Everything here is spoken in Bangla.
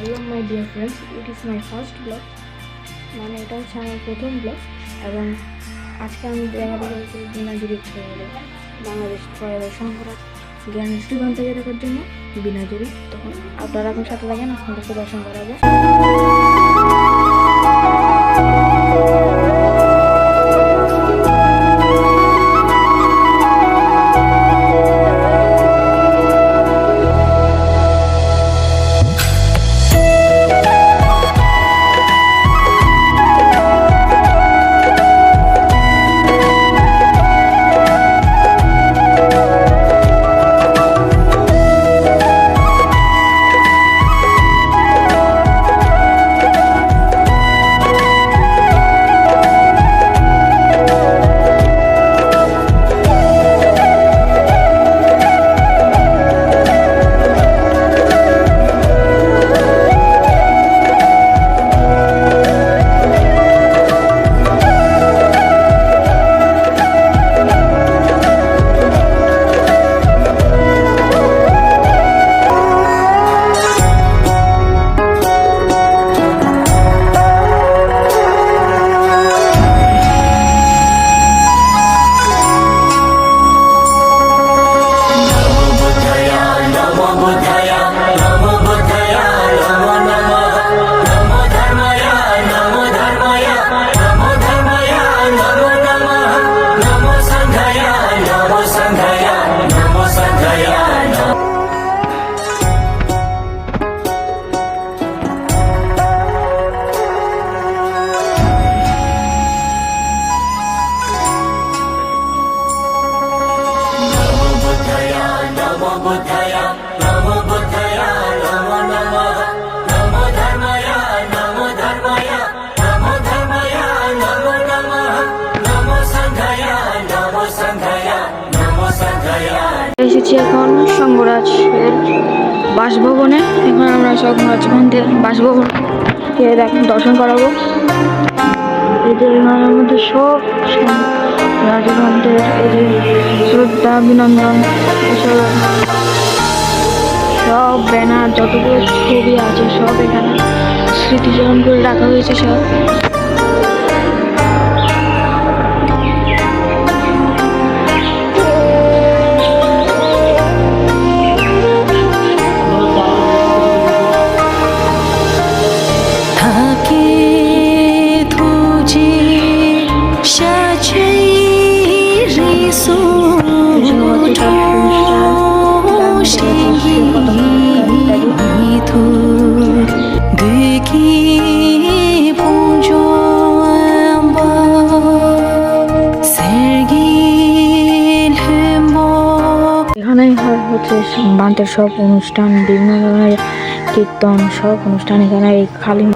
Hello my dear friends, it is my first vlog. মানে এটা হচ্ছে আমার প্রথম ব্লগ এবং আজকে আমি দেখাতে চলেছি বিনাজুরি বাংলাদেশ সংঘরাত জ্ঞান স্টুডেন্ট থেকে দেখার জন্য বিনাজুরি। তখন আপনারা এখন সাথে থাকেন, আপনাদেরকে দর্শন করাবো। এসেছি এখন সংঘরাজের বাসভবনে। এখন আমরা সংঘরাজগঞ্জের বাসভবনকে দর্শন করাবো। এদের মধ্যে সব রাজগঞ্জের এই যে শ্রদ্ধা অভিনন্দন এসব সব ব্যানার যতগুলো ছবি আছে সব এখানে স্মৃতিচারণ করে রাখা হয়েছে সব। এখানেই হচ্ছে বান্তের সব অনুষ্ঠান, বিভিন্ন ধরনের কীর্তন, সব অনুষ্ঠান এখানে এই খালি